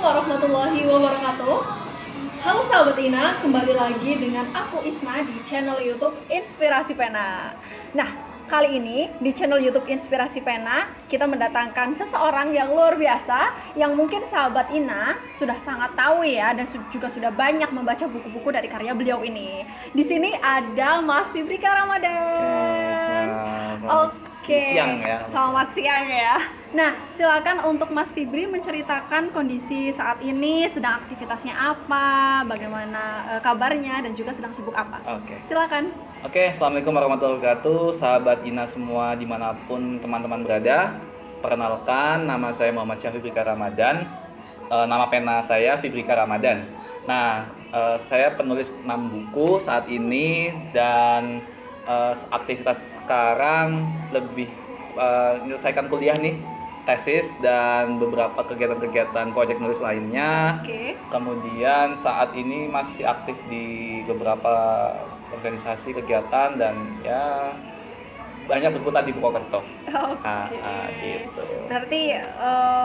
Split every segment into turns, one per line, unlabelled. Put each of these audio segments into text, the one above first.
warahmatullahi wabarakatuh. Halo sahabat Ina, kembali lagi dengan aku Isna di channel YouTube Inspirasi Pena. Nah, kali ini di channel YouTube Inspirasi Pena kita mendatangkan seseorang yang luar biasa yang mungkin sahabat Ina sudah sangat tahu ya, dan juga sudah banyak membaca buku-buku dari karya beliau ini. Di sini ada Mas Fibrika Ramadan. Oke,
siang ya.
selamat siang ya. Nah, silakan untuk Mas Fibri menceritakan kondisi saat ini, sedang aktivitasnya apa, bagaimana kabarnya, dan juga sedang sibuk apa.
Oke.
Silakan.
Oke, assalamualaikum warahmatullahi wabarakatuh, sahabat Ina semua dimanapun teman-teman berada. Perkenalkan, nama saya Muhammad Syahfibrika Ramadan. Nama pena saya Fibrika Ramadan. Nah, saya penulis 6 buku saat ini dan aktivitas sekarang lebih menyelesaikan kuliah nih, tesis dan beberapa kegiatan-kegiatan proyek nulis lainnya.
Oke.
Kemudian saat ini masih aktif di beberapa organisasi kegiatan dan ya banyak berputar di Purwokerto.
Oke.
Gitu.
Berarti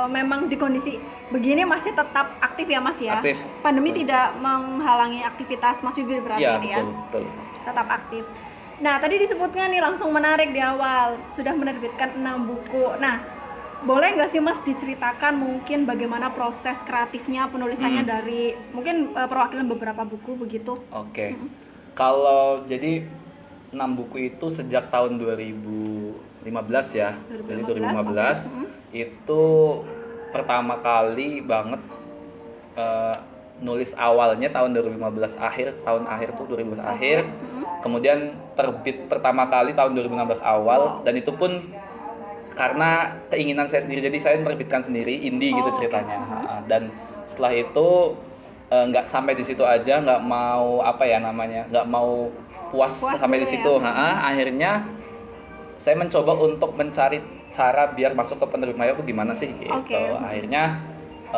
memang di kondisi begini masih tetap aktif ya Mas ya?
Aktif.
Pandemi
Betul.
tidak menghalangi aktivitas Mas Fibri berarti
Iya,
ini ya?
betul.
Tetap aktif. Nah, tadi disebutkan nih langsung menarik di awal, sudah menerbitkan 6 buku. Nah, boleh nggak sih Mas diceritakan mungkin bagaimana proses kreatifnya penulisannya dari mungkin perwakilan beberapa buku begitu?
Oke. Kalau jadi 6 buku itu sejak tahun 2015 ya. Jadi 2015 itu pertama kali banget nulis awalnya tahun 2015 akhir, tahun akhir tuh 2015 akhir. Kemudian terbit pertama kali tahun 2016 awal dan itu pun karena keinginan saya sendiri, jadi saya menerbitkan sendiri indie gitu ceritanya. Dan setelah itu nggak sampai di situ aja, nggak mau nggak mau puas sampai di situ.
Ya.
Akhirnya saya mencoba untuk mencari cara biar masuk ke penerbit mayor itu gimana sih gitu. Akhirnya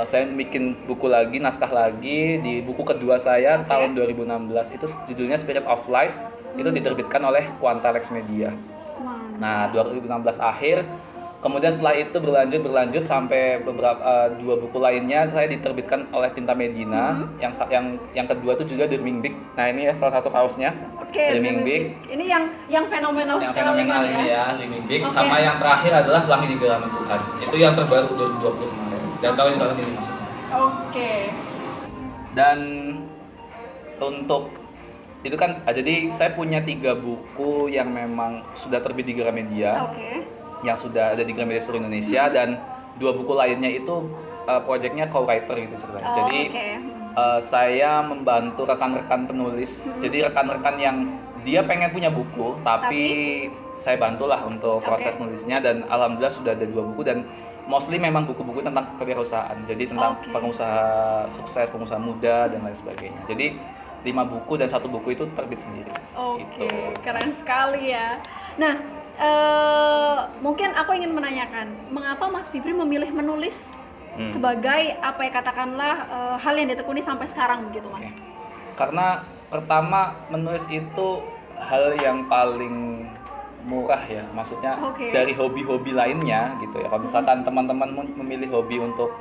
saya bikin buku lagi, naskah lagi di buku kedua saya tahun 2016 itu judulnya Spirit of Life. Itu diterbitkan oleh Quantalex Media. Nah, 2016 akhir, kemudian setelah itu berlanjut sampai beberapa 2 buku lainnya saya diterbitkan oleh Tinta Medina. Yang kedua itu juga Dreaming Big. Nah, ini ya salah satu kaosnya. Dreaming Big.
Ini yang fenomenal
Yang
sekali
fenomenal
kan
ini ya, Dreaming Big. Sama yang terakhir adalah Pelangi di Geraman Tuhan. Itu yang terbaru 2020 kemarin. Dan tahun ini maksudnya.
Oke.
Dan untuk itu kan jadi saya punya 3 buku yang memang sudah terbit di Gramedia. Yang sudah ada di Gramedia seluruh Indonesia dan 2 buku lainnya itu proyeknya co-writer gitu ceritanya. Jadi saya membantu rekan-rekan penulis. Jadi rekan-rekan yang dia pengen punya buku tapi saya bantulah untuk proses nulisnya dan alhamdulillah sudah ada 2 buku dan mostly memang buku-buku tentang kewirausahaan. Jadi tentang pengusaha sukses, pengusaha muda dan lain sebagainya. Jadi 5 buku dan 1 buku itu terbit sendiri.
Gitu. Keren sekali ya. Nah, mungkin aku ingin menanyakan, mengapa Mas Fibri memilih menulis sebagai apa ya katakanlah hal yang ditekuni sampai sekarang begitu Mas?
Karena pertama menulis itu hal yang paling murah ya, maksudnya dari hobi-hobi lainnya gitu ya. Kalau misalkan teman-teman memilih hobi untuk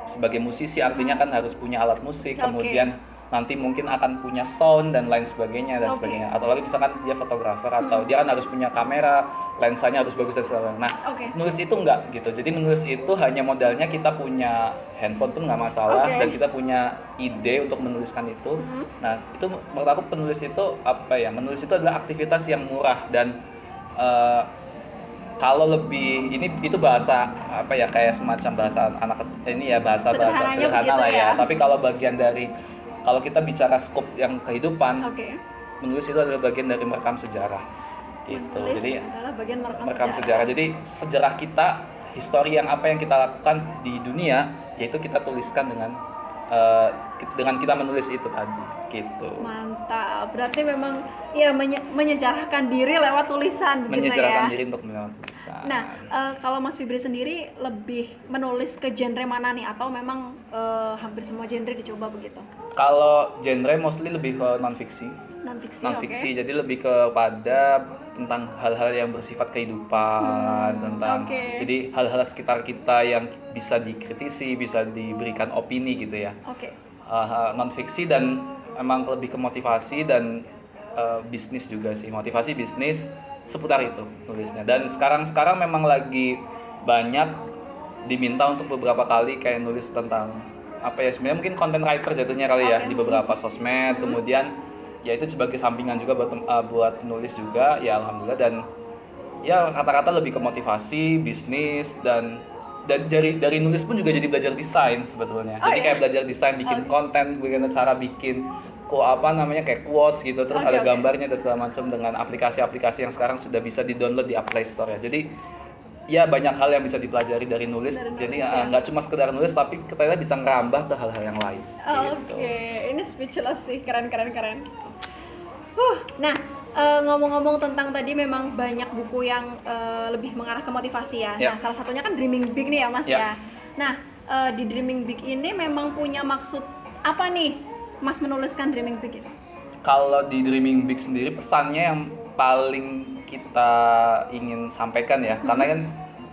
sebagai musisi, artinya kan harus punya alat musik, kemudian nanti mungkin akan punya sound dan lain sebagainya dan sebagainya. Atau lagi misalkan dia fotografer atau dia kan harus punya kamera, lensanya harus bagus dan sebagainya. Nah, nulis itu enggak gitu. Jadi menulis itu hanya modalnya kita punya handphone pun nggak masalah dan kita punya ide untuk menuliskan itu. Nah, itu menurut aku penulis itu menulis itu adalah aktivitas yang murah dan kalau lebih itu bahasa kayak semacam bahasa anak ini ya, bahasa sederhana lah ya. Tapi kalau bagian dari kalau kita bicara skop yang kehidupan, menulis itu adalah bagian dari merekam sejarah gitu. Jadi
bagian
merekam sejarah. Jadi sejarah kita, histori yang apa yang kita lakukan di dunia, yaitu kita tuliskan dengan kita menulis itu tadi gitu.
Mantap, berarti memang ya menyejarahkan diri lewat tulisan begitu ya.
Menyejarahkan diri untuk lewat tulisan.
Nah, kalau Mas Fibri sendiri lebih menulis ke genre mana nih atau memang hampir semua genre dicoba begitu?
Kalau genre mostly lebih ke non fiksi. non-fiksi. Jadi lebih kepada tentang hal-hal yang bersifat kehidupan, jadi hal-hal sekitar kita yang bisa dikritisi, bisa diberikan opini gitu ya. Non-fiksi dan emang lebih ke motivasi dan bisnis juga sih, motivasi bisnis seputar itu nulisnya. Dan sekarang memang lagi banyak diminta untuk beberapa kali kayak nulis tentang apa ya, sebenarnya mungkin content writer jatuhnya kali ya di beberapa sosmed. Kemudian ya itu sebagai sampingan juga buat nulis juga ya, alhamdulillah. Dan ya rata-rata lebih ke motivasi bisnis dan dari nulis pun juga jadi belajar desain sebetulnya. Jadi kayak belajar desain, bikin konten, bagaimana cara bikin kayak quotes gitu, terus ada gambarnya dan segala macam dengan aplikasi-aplikasi yang sekarang sudah bisa di-download di Play Store ya. Jadi ya banyak hal yang bisa dipelajari dari nulis. Jadi nggak cuma sekedar nulis, tapi kita bisa ngerambah ke hal-hal yang lain.
Ini speechless sih, keren. Nah, ngomong-ngomong tentang tadi memang banyak buku yang lebih mengarah ke motivasi ya. Nah, salah satunya kan Dreaming Big nih ya Mas ya. Nah, di Dreaming Big ini memang punya maksud apa nih Mas menuliskan Dreaming Big ini?
Kalau di Dreaming Big sendiri pesannya yang paling kita ingin sampaikan ya, karena kan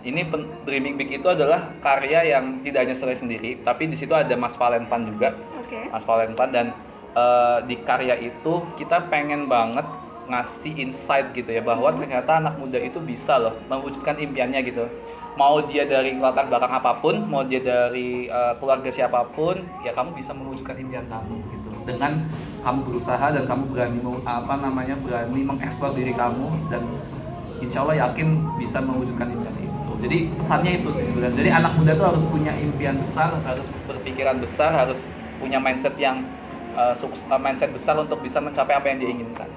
ini Dreaming Big itu adalah karya yang tidak hanya saya sendiri, tapi di situ ada Mas Valenvan juga. Mas Valenvan, dan di karya itu kita pengen banget ngasih insight gitu ya, bahwa ternyata anak muda itu bisa loh mewujudkan impiannya gitu. Mau dia dari latar belakang apapun, mau dia dari keluarga siapapun, ya kamu bisa mewujudkan impian kamu gitu. Dengan kamu berusaha dan kamu berani berani mengeksplor diri kamu, dan insya Allah yakin bisa mewujudkan impian itu. Jadi pesannya itu sih sebenarnya. Jadi anak muda tuh harus punya impian besar, harus berpikiran besar, harus punya mindset yang mindset besar untuk bisa mencapai apa yang dia inginkan.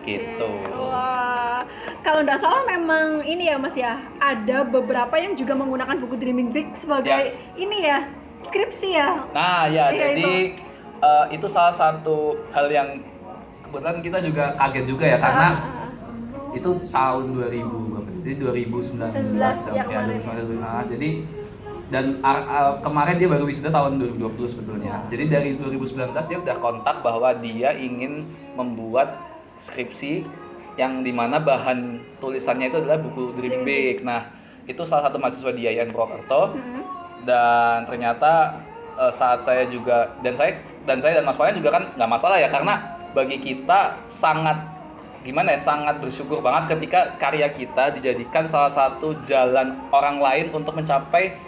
Gitu.
Wah, kalau nggak salah memang ini ya Mas ya, ada beberapa yang juga menggunakan buku Dreaming Big sebagai ini ya, skripsi ya.
Nah ya, jadi itu salah satu hal yang kebetulan kita juga kaget juga ya, karena itu tahun 2000, jadi 2019 ya, 2019. Jadi dan kemarin dia baru wisuda tahun 2020 sebetulnya. Jadi dari 2019 dia udah kontak bahwa dia ingin membuat skripsi yang dimana bahan tulisannya itu adalah buku Dreaming Big. Nah, itu salah satu mahasiswa di IAIN Purwokerto. Dan ternyata saat saya juga dan Mas Fahlan juga kan nggak masalah ya, karena bagi kita sangat bersyukur banget ketika karya kita dijadikan salah satu jalan orang lain untuk mencapai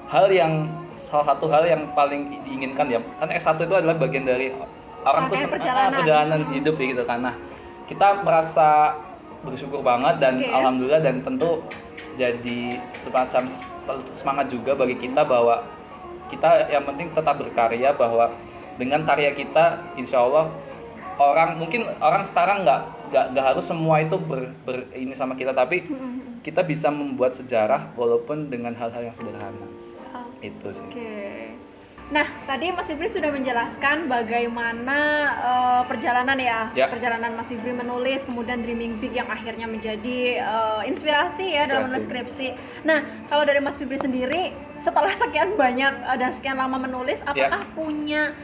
salah satu hal yang paling diinginkan ya. Kan S1 itu adalah bagian dari orang tuh perjalanan hidup ya gitu kan. Nah, kita merasa bersyukur banget dan alhamdulillah, dan tentu jadi semacam semangat juga bagi kita bahwa kita yang penting tetap berkarya, bahwa dengan karya kita insya Allah orang sekarang nggak harus semua itu ini sama kita, tapi kita bisa membuat sejarah walaupun dengan hal-hal yang sederhana. Itu sih.
Nah, tadi Mas Fibri sudah menjelaskan bagaimana perjalanan perjalanan Mas Fibri menulis, kemudian Dreaming Big yang akhirnya menjadi inspirasi ya dalam menulis skripsi. Nah, kalau dari Mas Fibri sendiri, setelah sekian banyak dan sekian lama menulis, apakah punya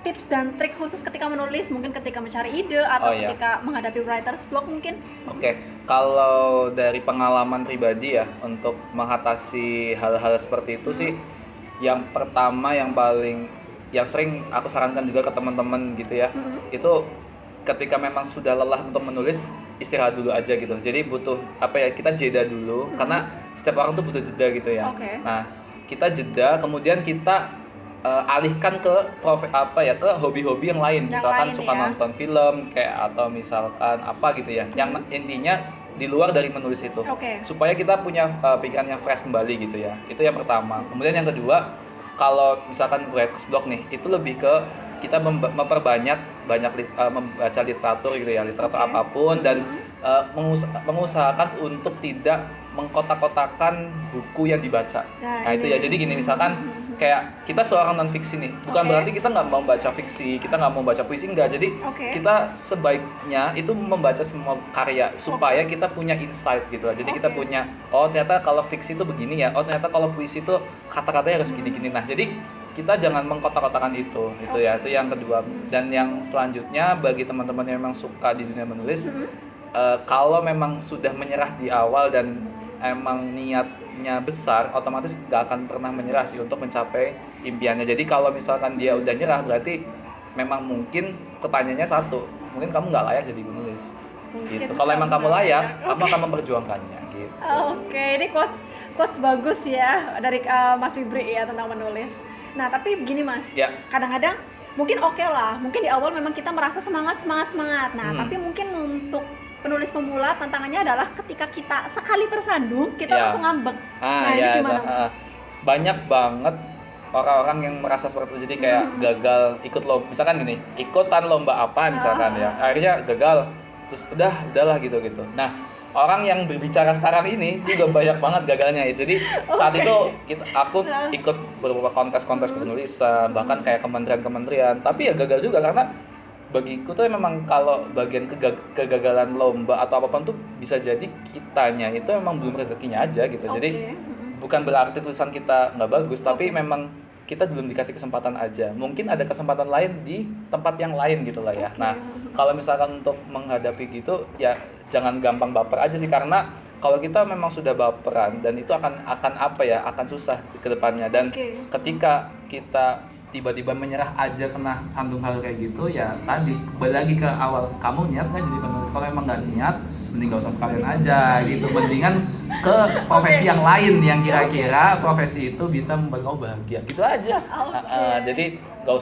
tips dan trik khusus ketika menulis, mungkin ketika mencari ide atau ketika menghadapi writer's block mungkin?
Kalau dari pengalaman pribadi ya, untuk mengatasi hal-hal seperti itu sih, yang pertama yang sering aku sarankan juga ke teman-teman gitu ya, itu ketika memang sudah lelah untuk menulis, istirahat dulu aja gitu. Jadi butuh kita jeda dulu, karena setiap orang tuh butuh jeda gitu ya. Nah, kita jeda, kemudian kita alihkan ke ke hobi-hobi yang lain. Misalkan suka nonton film kayak, atau misalkan gitu ya. Yang intinya di luar dari menulis itu, supaya kita punya pikiran yang fresh kembali gitu ya. Itu yang pertama. Kemudian yang kedua, kalau misalkan writer's block nih, itu lebih ke kita memperbanyak membaca literatur gitu ya, literatur apapun, dan mengusahakan untuk tidak mengkotak-kotakan buku yang dibaca. Nah itu ya, jadi gini, misalkan kayak kita seorang non-fiksi nih, bukan berarti kita nggak mau baca fiksi, kita nggak mau baca puisi, enggak. Jadi kita sebaiknya itu membaca semua karya supaya kita punya insight gitu. Jadi kita punya, ternyata kalau fiksi itu begini ya, ternyata kalau puisi itu kata-katanya harus gini-gini. Nah jadi kita jangan mengkotak-kotakan itu ya, itu yang kedua. Dan yang selanjutnya bagi teman-teman yang memang suka di dunia menulis, kalau memang sudah menyerah di awal dan emang niatnya besar, otomatis gak akan pernah menyerah sih untuk mencapai impiannya. Jadi kalau misalkan dia udah nyerah, berarti memang mungkin pertanyaannya satu, mungkin kamu nggak layak jadi penulis. Gitu. Kalau emang kamu layak, kamu akan memperjuangkannya. Gitu.
Oke, ini quotes bagus ya dari Mas Fibri ya tentang menulis. Nah, tapi begini Mas, kadang-kadang mungkin oke lah, mungkin di awal memang kita merasa semangat. Nah, tapi mungkin untuk penulis pemula tantangannya adalah ketika kita sekali tersandung, kita langsung ngambek. Nah, ini gimana Mas?
Banyak banget orang-orang yang merasa seperti itu, jadi kayak gagal ikut lomba, misalkan gini, ikutan lomba apa misalkan ya, akhirnya gagal, terus udahlah gitu. Nah, orang yang berbicara sekarang ini juga banyak banget gagalnya ya. Jadi saat itu aku ikut beberapa kontes penulisan, bahkan kayak kementerian, tapi ya gagal juga karena bagiku tuh memang kalau bagian kegagalan lomba atau apapun tuh bisa jadi kitanya itu memang belum rezekinya aja gitu. Jadi bukan berarti tulisan kita nggak bagus, tapi memang kita belum dikasih kesempatan aja. Mungkin ada kesempatan lain di tempat yang lain gitu lah ya. Nah, kalau misalkan untuk menghadapi gitu ya jangan gampang baper aja sih, karena kalau kita memang sudah baperan dan itu akan susah ke depannya. Dan ketika kita tiba-tiba menyerah aja kena sandung hal kayak gitu, ya tadi kembali lagi ke awal, kamu niat nggak jadi penulis? Kalau emang nggak niat, mending nggak usah sekalian aja gitu, mendingan ke profesi yang lain yang kira-kira profesi itu bisa membuat kamu bahagia gitu aja. Jadi nggak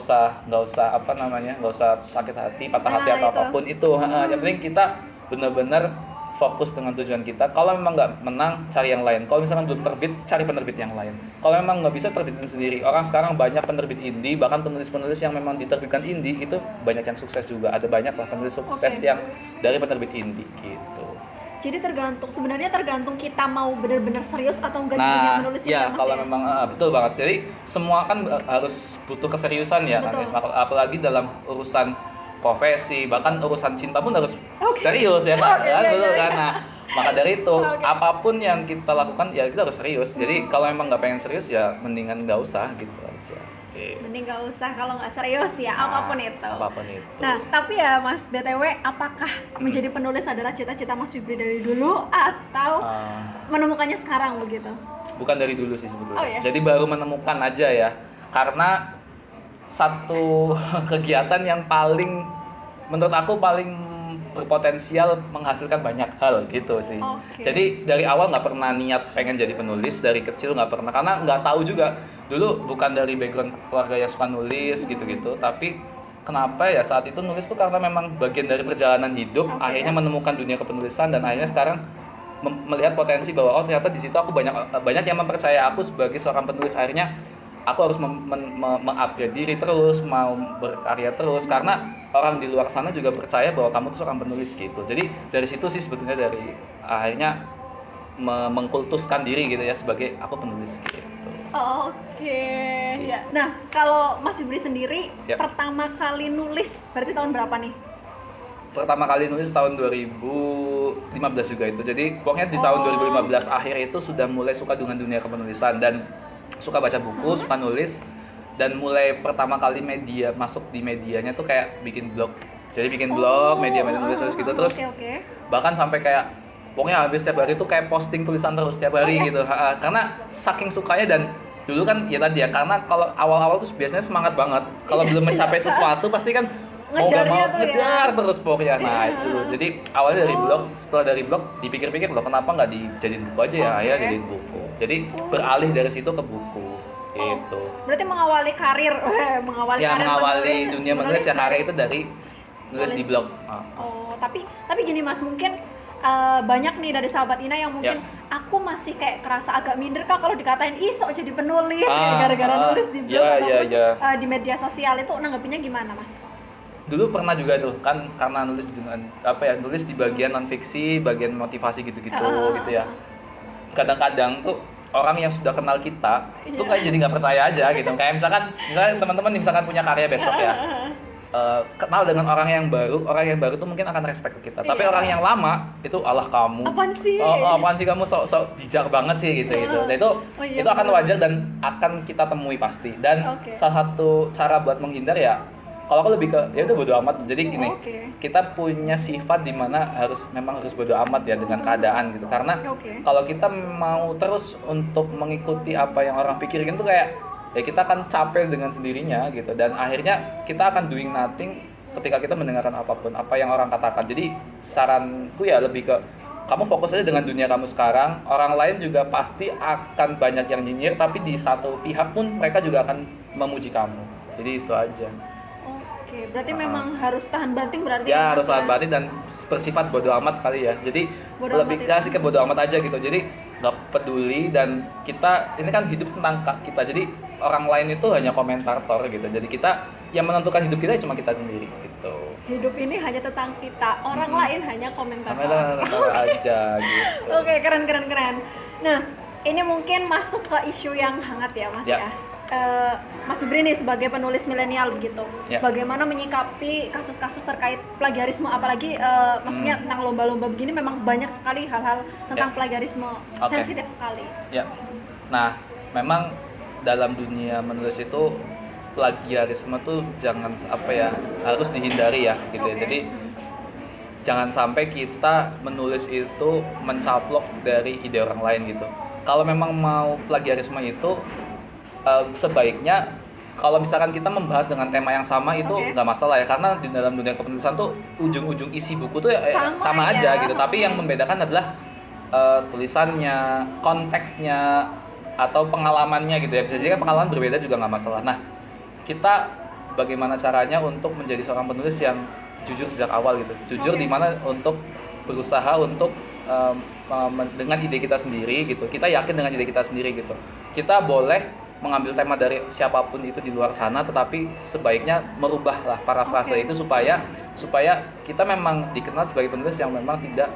usah sakit hati, patah hati atau apapun itu. Yang penting kita benar-benar fokus dengan tujuan kita. Kalau memang nggak menang, cari yang lain. Kalau misalkan belum terbit, cari penerbit yang lain. Kalau memang nggak bisa, terbitin sendiri. Orang sekarang banyak penerbit indie, bahkan penulis-penulis yang memang diterbitkan indie itu banyak yang sukses juga. Ada banyak lah penulis sukses yang dari penerbit indie gitu.
Jadi sebenarnya tergantung kita mau benar-benar serius atau enggak di dunia menulis ini.
Nah, kalau memang betul banget. Jadi semua kan harus butuh keseriusan ya kan. Apalagi dalam urusan profesi, bahkan urusan cinta pun harus serius ya Pak. Nah, maka dari itu apapun yang kita lakukan ya kita harus serius. Jadi kalau emang nggak pengen serius ya mendingan nggak usah gitu aja.
Mending nggak usah kalau nggak serius ya, apapun itu. Nah, tapi ya Mas BTW, apakah menjadi penulis adalah cita-cita Mas Fibri dari dulu atau menemukannya sekarang begitu?
Bukan dari dulu sih sebetulnya. Jadi baru menemukan aja ya. Karena satu kegiatan yang menurut aku paling berpotensial menghasilkan banyak hal gitu sih. Jadi dari awal nggak pernah niat pengen jadi penulis, dari kecil nggak pernah, karena nggak tahu juga. Dulu bukan dari background keluarga yang suka nulis gitu-gitu, tapi kenapa ya saat itu nulis tuh karena memang bagian dari perjalanan hidup. Akhirnya menemukan dunia kepenulisan dan akhirnya sekarang melihat potensi bahwa ternyata di situ aku banyak yang mempercaya aku sebagai seorang penulis. Akhirnya aku harus mengupgrade diri terus, mau berkarya terus, karena orang di luar sana juga percaya bahwa kamu tuh seorang penulis gitu. Jadi dari situ sih sebetulnya, dari akhirnya mengkultuskan diri gitu ya sebagai aku penulis gitu.
Ya. Nah, kalau Mas Fibri sendiri pertama kali nulis berarti tahun berapa nih?
Pertama kali nulis tahun 2015 juga itu. Jadi pokoknya di tahun 2015 akhir itu sudah mulai suka dengan dunia kepenulisan dan suka baca buku, suka nulis, dan mulai pertama kali masuk di medianya tuh kayak bikin blog. Jadi bikin blog, media nulis gitu terus. Bahkan sampai kayak pokoknya habis setiap hari tuh kayak posting tulisan terus setiap hari gitu. Karena saking sukanya. Dan dulu kan ya tadi ya, karena kalau awal-awal tuh biasanya semangat banget. Kalau belum mencapai sesuatu pasti kan ngejar terus pokoknya. Nah itu dulu. Jadi awalnya dari blog, setelah dari blog dipikir-pikir loh kenapa nggak dijadiin buku aja ya, akhirnya jadiin buku. Jadi beralih dari situ ke buku gitu.
Berarti mengawali karir,
mengawali dunia menulis ya, karir itu dari nulis di blog.
Tapi gini Mas, mungkin banyak nih dari sahabat Ina yang mungkin aku masih kayak kerasa agak minder Kak kalau dikatain sok jadi penulis gara-gara nulis di blog ataupun di media sosial. Itu nanggepinnya gimana Mas?
Dulu pernah juga tuh kan, karena nulis dengan nulis di bagian non fiksi, bagian motivasi gitu-gitu gitu ya. Kadang-kadang tuh orang yang sudah kenal kita tuh kayak jadi nggak percaya aja gitu. Kayak misalkan teman-teman misalkan punya karya besok ya, kenal dengan orang yang baru tuh mungkin akan respect ke kita. Tapi
Iya.
orang yang lama itu alah kamu.
Apaan sih?
Apaan sih kamu sok bijak banget sih gitu. Nah,
iya,
itu akan
bener.
wajar dan akan kita temui pasti. Dan
Oke.
salah satu cara buat menghindar ya kalau aku lebih ke ya udah bodo amat. Jadi gini,
Oke.
kita punya sifat di mana memang harus bodo amat ya dengan keadaan gitu. Karena
Oke.
kalau kita mau terus untuk mengikuti apa yang orang pikirin tuh kayak ya kita akan capek dengan sendirinya gitu, dan akhirnya kita akan doing nothing ketika kita mendengarkan apapun apa yang orang katakan. Jadi saranku ya lebih ke kamu fokus aja dengan dunia kamu sekarang. Orang lain juga pasti akan banyak yang nyinyir, tapi di satu pihak pun mereka juga akan memuji kamu. Jadi itu aja.
Oke, berarti memang harus tahan banting berarti
Ya
Mas,
harus tahan banting dan bersifat bodo amat kali ya. Jadi
Bodo
lebih
amat
kasih ke bodo amat aja gitu. Jadi nggak peduli, dan kita ini kan hidup tentang kita. Jadi orang lain itu hanya komentator gitu. Jadi kita yang menentukan hidup kita cuma kita sendiri gitu.
Hidup ini hanya tentang kita, orang lain hanya komentator.
Komentator aja gitu.
Oke, keren. Nah, ini mungkin masuk ke isu yang hangat ya Mas
Ya.
ya. Mas Febri nih sebagai penulis milenial begitu,
Ya.
bagaimana menyikapi kasus-kasus terkait plagiarisme, apalagi maksudnya tentang lomba-lomba begini memang banyak sekali hal-hal tentang
Ya.
plagiarisme,
Oke.
sensitif sekali.
Ya. Nah, memang dalam dunia menulis itu plagiarisme tuh harus dihindari ya gitu ya.
Oke.
Jadi jangan sampai kita menulis itu mencaplok dari ide orang lain gitu. Kalau memang mau plagiarisme itu sebaiknya kalau misalkan kita membahas dengan tema yang sama itu
Oke.
nggak masalah ya, karena di dalam dunia kepenulisan tuh ujung-ujung isi buku tuh sama aja
ya.
gitu. Tapi yang membedakan adalah tulisannya, konteksnya, atau pengalamannya gitu ya. Bisa jadi kan pengalaman berbeda juga nggak masalah. Nah, kita bagaimana caranya untuk menjadi seorang penulis yang jujur sejak awal gitu. Jujur
Oke.
di mana untuk berusaha untuk dengan ide kita sendiri gitu. Kita yakin dengan ide kita sendiri gitu. Kita boleh mengambil tema dari siapapun itu di luar sana, tetapi sebaiknya merubahlah parafrase
Oke.
itu supaya kita memang dikenal sebagai penulis yang memang tidak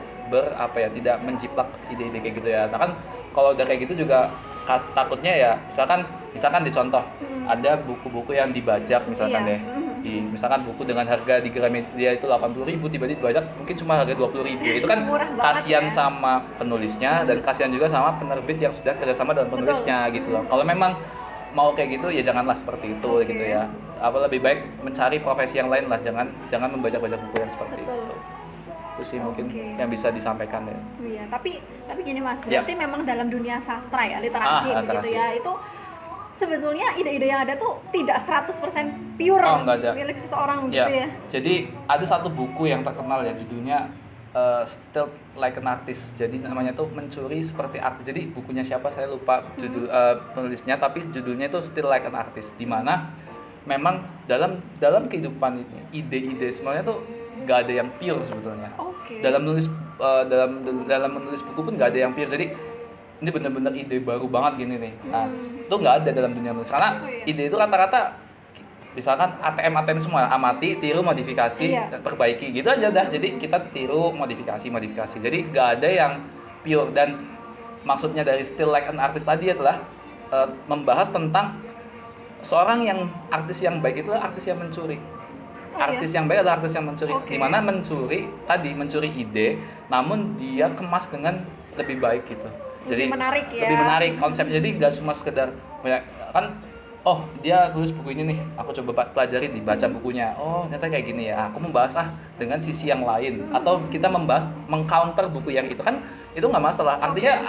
tidak menjiplak ide-ide kayak gitu ya. Nah kan kalau udah kayak gitu juga takutnya ya misalkan dicontoh ada buku-buku yang dibajak misalkan
Iya.
deh, misalkan buku dengan harga di Gramedia itu 80.000 tiba-tiba dibajak mungkin cuma harga 20.000. Itu kan
Murah banget
kasihan
ya.
sama penulisnya dan kasihan juga sama penerbit yang sudah kerjasama dengan penulisnya gitu loh. Kalau memang mau kayak gitu ya janganlah seperti itu
Oke.
gitu ya. Lebih baik mencari profesi yang lain lah, jangan membajak-bajak buku yang seperti
Betul.
itu. Itu sih mungkin
Oke.
yang bisa disampaikan ya.
Iya, tapi gini Mas, berarti memang dalam dunia sastra ya, literasi begitu
literasi.
ya, itu sebetulnya ide-ide yang ada tuh tidak 100% pure
Nggak ada.
milik seseorang
Ya,
gitu ya.
jadi ada satu buku yang terkenal ya, judulnya Still Like an Artist. Jadi namanya tuh mencuri seperti artis. Jadi bukunya siapa saya lupa judul penulisnya, tapi judulnya itu Still Like an Artist. Di mana memang dalam kehidupan ini ide-ide sebenarnya tuh nggak ada yang pure sebetulnya.
Oke.
Dalam menulis buku pun nggak ada yang pure. Jadi ini benar-benar ide baru banget gini nih. Nah, itu nggak ada dalam dunia menulis karena
Oh, iya.
ide itu rata-rata misalkan ATM semua, amati, tiru, modifikasi,
Iya.
perbaiki gitu aja dah. Jadi kita tiru, modifikasi. Jadi nggak ada yang pure, dan maksudnya dari Still Like an Artist tadi adalah membahas tentang seorang yang artis yang baik itu artis yang mencuri.
Oh,
Artis
iya?
yang baik adalah artis yang mencuri.
Oke.
Dimana mencuri ide, namun dia kemas dengan lebih baik gitu. Jadi
Lebih menarik ya.
Lebih menarik konsepnya. Jadi nggak cuma sekedar kan, oh dia tulis buku ini nih, aku coba pelajari, dibaca bukunya. Oh ternyata kayak gini ya. Aku membahas dengan sisi yang lain. Atau kita mengcounter buku yang itu kan itu nggak masalah. Artinya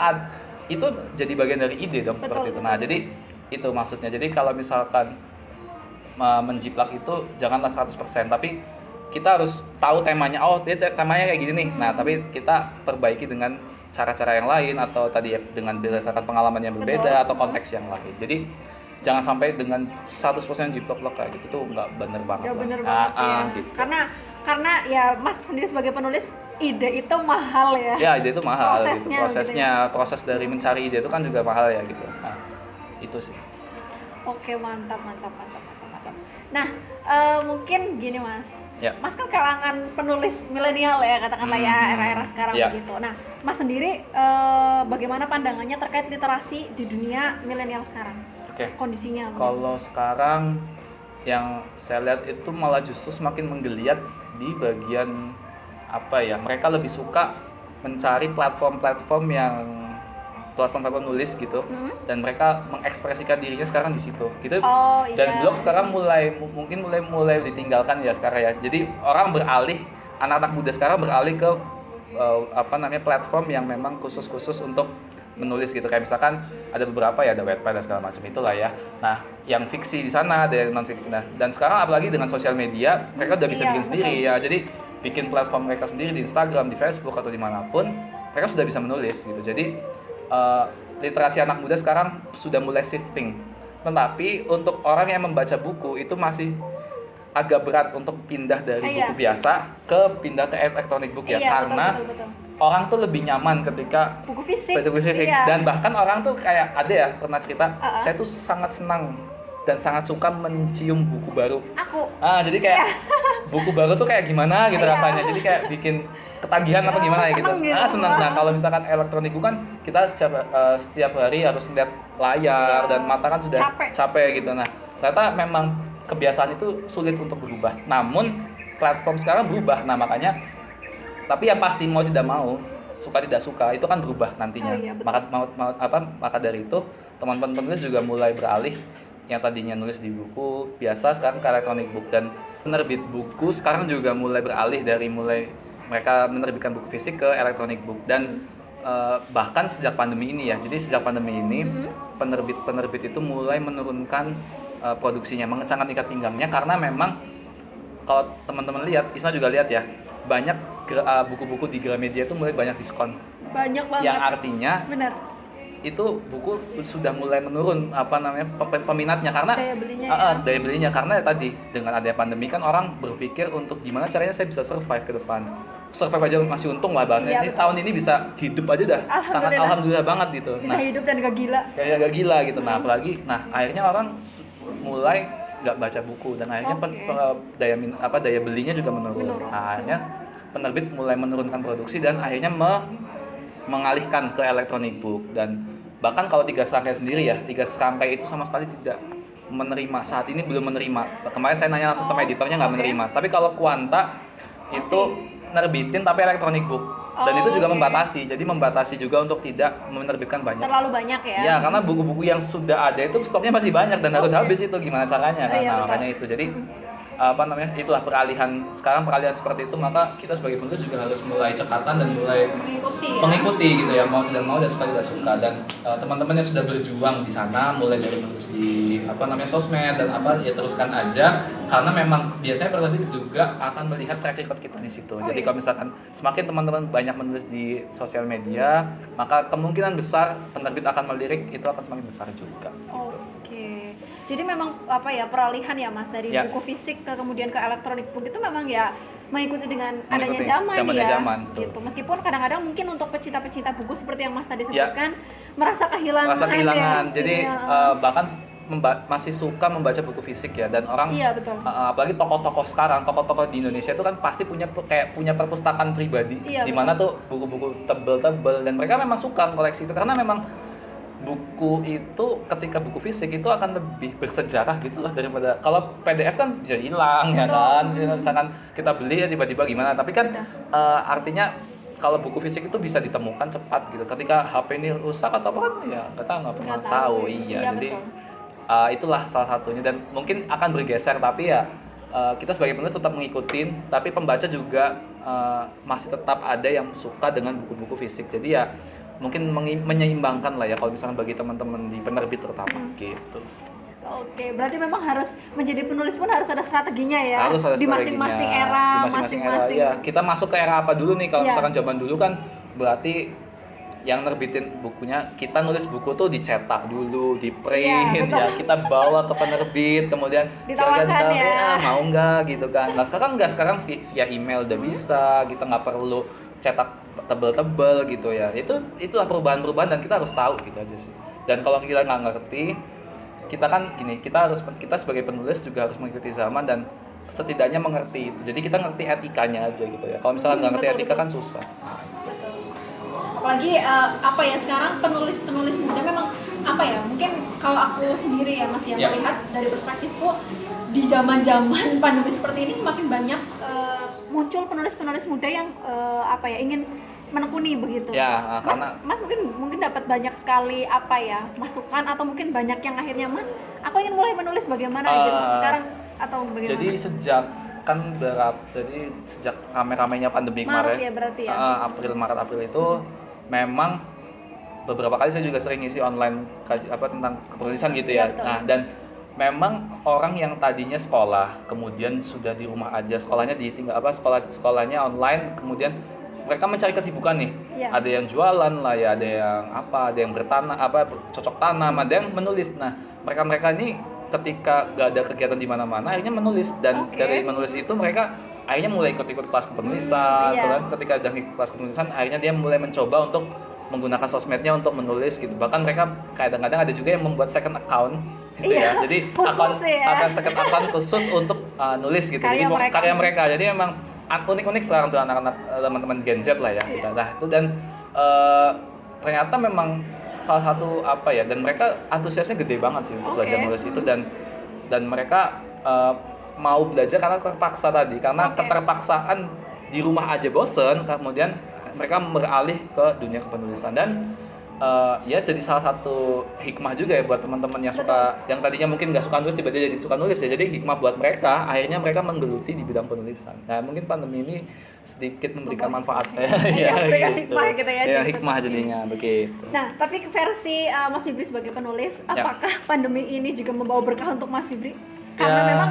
itu jadi bagian dari ide dong.
Betul,
Seperti itu.
betul.
Nah jadi itu maksudnya. Jadi kalau misalkan menjiplak itu janganlah 100%, tapi kita harus tahu temanya. Oh, dia temanya kayak gini nih. Nah, tapi kita perbaiki dengan cara-cara yang lain atau tadi ya dengan berdasarkan pengalaman yang berbeda
Betul.
atau konteks yang lain. Jadi jangan sampai dengan 100% jiplak kayak gitu tuh nggak bener banget.
Gak bener
lah.
banget ya.
Gitu.
Karena ya Mas sendiri sebagai penulis, ide itu mahal ya.
Ya, ide itu mahal
Prosesnya
gitu. Proses dari mencari ide itu kan juga mahal ya gitu. Nah, itu sih.
Oke, mantap. Nah, mungkin gini Mas.
Ya.
Mas kan kalangan penulis milenial ya, katakanlah ya, era-era sekarang
Ya.
begitu. Nah, Mas sendiri bagaimana pandangannya terkait literasi di dunia milenial sekarang?
Oke.
Kondisinya mungkin.
Kalau sekarang yang saya lihat itu malah justru semakin menggeliat di bagian apa ya, mereka lebih suka mencari platform-platform nulis gitu, dan mereka mengekspresikan dirinya sekarang di situ gitu. Dan blog sekarang mulai ditinggalkan ya sekarang ya, jadi orang beralih, anak-anak muda sekarang beralih ke platform yang memang khusus untuk menulis gitu, kayak misalkan ada beberapa ya, ada Wattpad dan segala macam itulah ya. Nah, yang fiksi di sana, ada yang non fiksi. Nah, dan sekarang apalagi dengan sosial media, mereka udah bisa bikin sendiri ya. Jadi bikin platform mereka sendiri di Instagram, di Facebook atau dimanapun, mereka sudah bisa menulis gitu. Jadi literasi anak muda sekarang sudah mulai shifting. Tetapi untuk orang yang membaca buku itu masih agak berat untuk pindah dari buku biasa pindah ke electronic book ya, karena betul. Orang tuh lebih nyaman ketika
buku fisik.
Dan bahkan orang tuh kayak ada ya pernah cerita, saya tuh sangat senang dan sangat suka mencium buku baru. Jadi kayak buku baru tuh kayak gimana gitu rasanya, jadi kayak bikin ketagihan apa gimana ya gitu. Senang. Nah, kalau misalkan elektronik buku kan kita setiap hari harus lihat layar dan mata kan sudah capek gitu. Nah, ternyata memang kebiasaan itu sulit untuk berubah. Namun platform sekarang berubah. Nah, makanya tapi yang pasti mau tidak mau, suka tidak suka itu kan berubah nantinya. Maka dari itu teman-teman penulis juga mulai beralih, yang tadinya nulis di buku biasa sekarang ke electronic book, dan penerbit buku sekarang juga mulai beralih dari mereka menerbitkan buku fisik ke electronic book. Dan bahkan sejak pandemi ini ya, jadi sejak pandemi ini penerbit itu mulai menurunkan produksinya, mengecangkan ikat pinggangnya, karena memang kalau teman-teman lihat, Isna juga lihat ya, banyak buku-buku di Gramedia itu mulai banyak diskon.
Banyak banget.
Yang artinya
benar,
itu buku sudah mulai menurun peminatnya, karena daya belinya karena ya tadi dengan adanya pandemi kan orang berpikir untuk gimana caranya saya bisa survive ke depan. Survive aja masih untung lah bahasanya. Ini tahun ini bisa hidup aja dah. Sangat alhamdulillah banget gitu.
Bisa hidup dan gak gila.
Gak gila gitu. Nah, apalagi akhirnya orang mulai nggak baca buku, dan akhirnya daya belinya juga menurun. Nah, akhirnya penerbit mulai menurunkan produksi dan akhirnya mengalihkan ke electronic book. Dan bahkan kalau 3 serangkai sendiri ya, 3 serangkai itu sama sekali tidak menerima, saat ini belum menerima. Kemarin saya nanya langsung sama editornya, nggak menerima. Tapi kalau Quanta itu nerbitin tapi electronic book, dan itu juga membatasi juga untuk tidak menerbitkan banyak, terlalu
banyak ya.
Ya, karena buku-buku yang sudah ada itu stoknya masih banyak dan harus habis, itu gimana caranya kan. Makanya itu jadi itulah peralihan seperti itu. Maka kita sebagai penulis juga harus mulai cekatan dan mulai mengikuti gitu ya, mau tidak mau dan suka tidak suka. Dan teman-teman yang sudah berjuang di sana, mulai dari menulis di sosmed dan ya teruskan aja, karena memang biasanya penerbit juga akan melihat track record kita di situ. Jadi kalau misalkan semakin teman-teman banyak menulis di sosial media, maka kemungkinan besar penerbit akan melirik itu akan semakin besar juga.
Oke. Jadi memang peralihan ya Mas, dari buku fisik ke kemudian ke electronic book itu memang ya mengikuti dengan adanya zaman gitu. Meskipun kadang-kadang mungkin untuk pecinta-pecinta buku seperti yang Mas tadi sebutkan merasa kehilangan.
Jadi bahkan masih suka membaca buku fisik ya, dan orang apalagi tokoh-tokoh sekarang, tokoh-tokoh di Indonesia itu kan pasti punya perpustakaan pribadi di mana tuh buku-buku tebel-tebel, dan mereka memang suka koleksi itu karena memang buku itu ketika buku fisik itu akan lebih bersejarah gitu lah, daripada kalau PDF kan bisa hilang ya kan. Misalkan kita beli ya tiba-tiba gimana, tapi kan artinya kalau buku fisik itu bisa ditemukan cepat gitu. Ketika HP ini rusak atau apa kan ya kita nggak pernah tahu. Jadi itulah salah satunya, dan mungkin akan bergeser, tapi ya kita sebagai penulis tetap ngikutin, tapi pembaca juga masih tetap ada yang suka dengan buku-buku fisik. Jadi ya mungkin menyeimbangkan lah ya kalau misalnya bagi teman-teman di penerbit terutama gitu.
Oke, berarti memang harus menjadi penulis pun harus ada strateginya ya.
Harus ada
di masing-masing era, masing-masing.
Ya, kita masuk ke era apa dulu nih? Kalau misalkan zaman dulu kan berarti yang nerbitin bukunya, kita nulis buku tuh dicetak dulu, di print, kita bawa ke penerbit, kemudian
ditawarkan
mau nggak gitu kan. Nah sekarang via email udah bisa, kita nggak perlu cetak tebel-tebel gitu ya. Itulah perubahan-perubahan, dan kita harus tahu gitu aja sih. Dan kalau kita nggak ngerti, kita sebagai penulis juga harus mengikuti zaman dan setidaknya mengerti itu. Jadi kita ngerti etikanya aja gitu ya. Kalau misalnya nggak ngerti etika kan susah.
Apalagi sekarang penulis muda memang apa ya, mungkin kalau aku sendiri ya Mas yang
Ya.
melihat dari perspektifku di zaman-zaman pandemi seperti ini semakin banyak muncul penulis-penulis muda yang apa ya, ingin menekuni begitu.
Ya, karena
Mas mungkin dapat banyak sekali apa ya, masukan atau mungkin banyak yang akhirnya Mas, aku ingin mulai menulis bagaimana gitu sekarang atau bagaimana?
jadi sejak rame-ramenya pandemi
Maret
kemarin,
ya berarti ya.
Maret-April itu memang beberapa kali saya juga sering ngisi online tentang kepenulisan gitu ya.
Betul.
Nah, dan memang orang yang tadinya sekolah, kemudian sudah di rumah aja, sekolahnya sekolahnya online, kemudian mereka mencari kesibukan nih.
Iya.
Ada yang jualan lah ya, ada yang bertanam, cocok tanam, ada yang menulis. Nah, mereka ini ketika gak ada kegiatan di mana-mana akhirnya menulis, dan dari menulis itu mereka akhirnya mulai ikut-ikut kelas kepenulisan.
Iya.
Terus ketika udah ikut kelas kepenulisan akhirnya dia mulai mencoba untuk menggunakan sosmednya untuk menulis gitu. Bahkan mereka kadang-kadang ada juga yang membuat second account gitu
Iya,
ya. Jadi
khusus ya.
second account khusus untuk nulis gitu.
Karya
Jadi
mereka.
karya mereka. Jadi memang unik-unik sekarang tuh anak-anak teman-teman Gen Z lah ya.
Iya.
Nah, itu dan ternyata memang salah satu dan mereka antusiasnya gede banget sih untuk belajar nulis itu, dan mereka mau belajar karena terpaksa tadi, karena keterpaksaan di rumah aja bosen, kemudian mereka beralih ke dunia kepenulisan. Dan ya jadi salah satu hikmah juga ya buat teman-teman yang yang tadinya mungkin nggak suka nulis tiba-tiba jadi suka nulis ya. Jadi hikmah buat mereka, akhirnya mereka menggeluti di bidang penulisan. Nah, mungkin pandemi ini sedikit memberikan manfaat ya,
memberikan
gitu.
hikmah gitu ya,
Ya, hikmah jadinya begitu.
Nah, tapi versi Mas Fibri sebagai penulis, apakah pandemi ini juga membawa berkah untuk Mas Fibri? Karena memang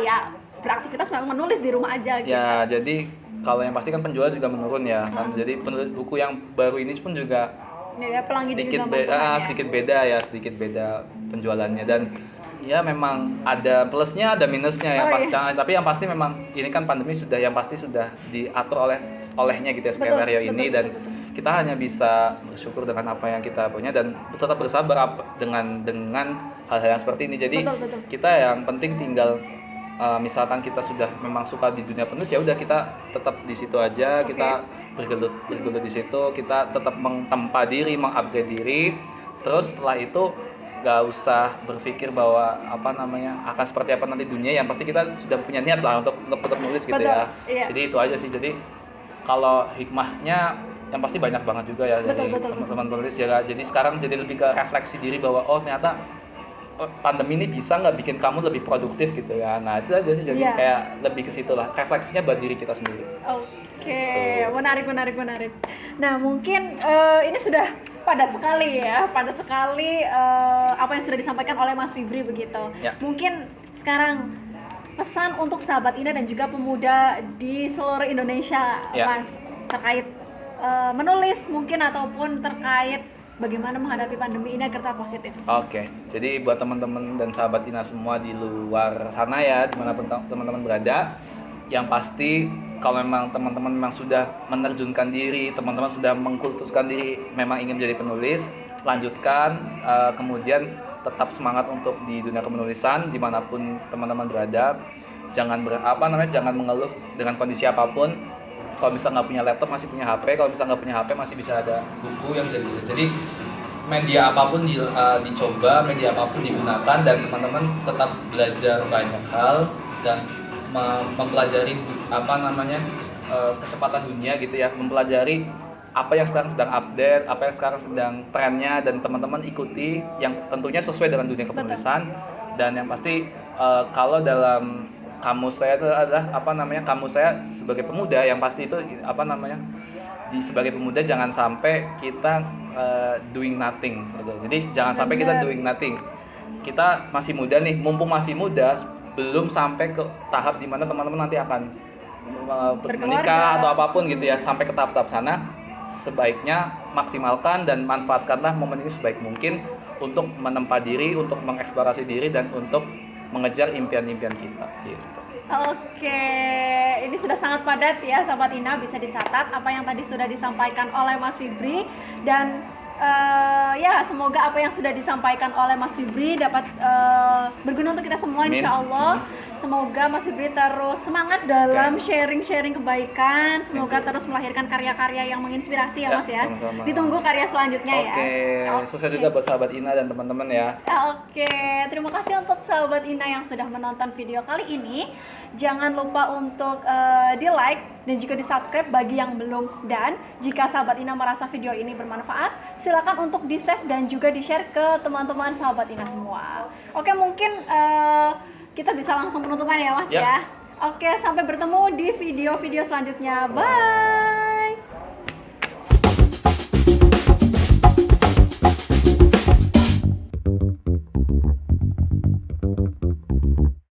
ya beraktivitas memang menulis di rumah aja gitu.
Ya, jadi kalau yang pasti kan penjualan juga menurun ya kan. Jadi penulis buku yang baru ini pun juga sedikit beda penjualannya, dan ya memang ada plusnya ada minusnya ya pasti. Tapi yang pasti memang ini kan pandemi sudah diatur olehnya gitu ya skenario ini, dan kita hanya bisa bersyukur dengan apa yang kita punya dan tetap bersabar dengan hal-hal yang seperti ini. Jadi kita yang penting tinggal misalkan kita sudah memang suka di dunia penulis, ya udah kita tetap di situ aja, kita bergelut di situ, kita tetap mentempa diri, mengupgrade diri. Terus setelah itu gak usah berpikir bahwa akan seperti apa nanti dunia, yang pasti kita sudah punya niat lah untuk tetap nulis gitu ya. Jadi itu aja sih. Jadi kalau hikmahnya yang pasti banyak banget juga ya dari teman-teman penulis ya. Jadi sekarang jadi lebih ke refleksi diri bahwa ternyata pandemi ini bisa nggak bikin kamu lebih produktif gitu ya. Nah itu aja sih, jadi kayak lebih ke situ lah, refleksinya buat diri kita sendiri.
Oke, menarik. Nah mungkin ini sudah padat sekali apa yang sudah disampaikan oleh Mas Fibri begitu. Mungkin sekarang pesan untuk sahabat Ina dan juga pemuda di seluruh Indonesia, Mas, terkait menulis mungkin ataupun terkait bagaimana menghadapi pandemi ini agar tetap positif.
Oke, jadi buat teman-teman dan sahabat Ina semua di luar sana ya, dimanapun teman-teman berada, yang pasti kalau memang teman-teman memang sudah menerjunkan diri, teman-teman sudah mengkultuskan diri, memang ingin menjadi penulis, lanjutkan, kemudian tetap semangat untuk di dunia kepenulisan dimanapun teman-teman berada. Jangan jangan mengeluh dengan kondisi apapun. Kalau misalnya nggak punya laptop masih punya HP, kalau misalnya nggak punya HP masih bisa ada buku yang bisa ditulis. Jadi media apapun dicoba, media apapun digunakan, dan teman-teman tetap belajar banyak hal dan mempelajari kecepatan dunia gitu ya, mempelajari apa yang sekarang sedang update, apa yang sekarang sedang trennya, dan teman-teman ikuti yang tentunya sesuai dengan dunia kepenulisan. Dan yang pasti kalau dalam kamus saya itu adalah kamus saya sebagai pemuda, yang pasti itu sebagai pemuda jangan sampai kita doing nothing gitu. Jadi jangan sampai kita doing nothing. Kita masih muda nih, mumpung masih muda, belum sampai ke tahap dimana teman-teman nanti akan menikah atau apapun gitu ya, sampai ke tahap-tahap sana, sebaiknya maksimalkan dan manfaatkanlah momen ini sebaik mungkin untuk menempa diri, untuk mengeksplorasi diri, dan untuk mengejar impian-impian kita gitu.
Oke, ini sudah sangat padat ya sahabat Ina, bisa dicatat apa yang tadi sudah disampaikan oleh Mas Fibri. Dan ya semoga apa yang sudah disampaikan oleh Mas Fibri dapat berguna untuk kita semua, insya Allah. Semoga Mas Fibri terus semangat dalam sharing-sharing kebaikan. Semoga terus melahirkan karya-karya yang menginspirasi ya Mas ya.
Sama-sama.
Ditunggu karya selanjutnya ya.
Sukses juga buat sahabat Ina dan teman-teman ya.
Oke, terima kasih untuk sahabat Ina yang sudah menonton video kali ini. Jangan lupa untuk di-like dan juga di-subscribe bagi yang belum. Dan jika sahabat Ina merasa video ini bermanfaat, silakan untuk di-save dan juga di-share ke teman-teman sahabat Ina semua. Oke, mungkin kita bisa langsung penutupan ya Mas ya. Oke, sampai bertemu di video-video selanjutnya. Bye.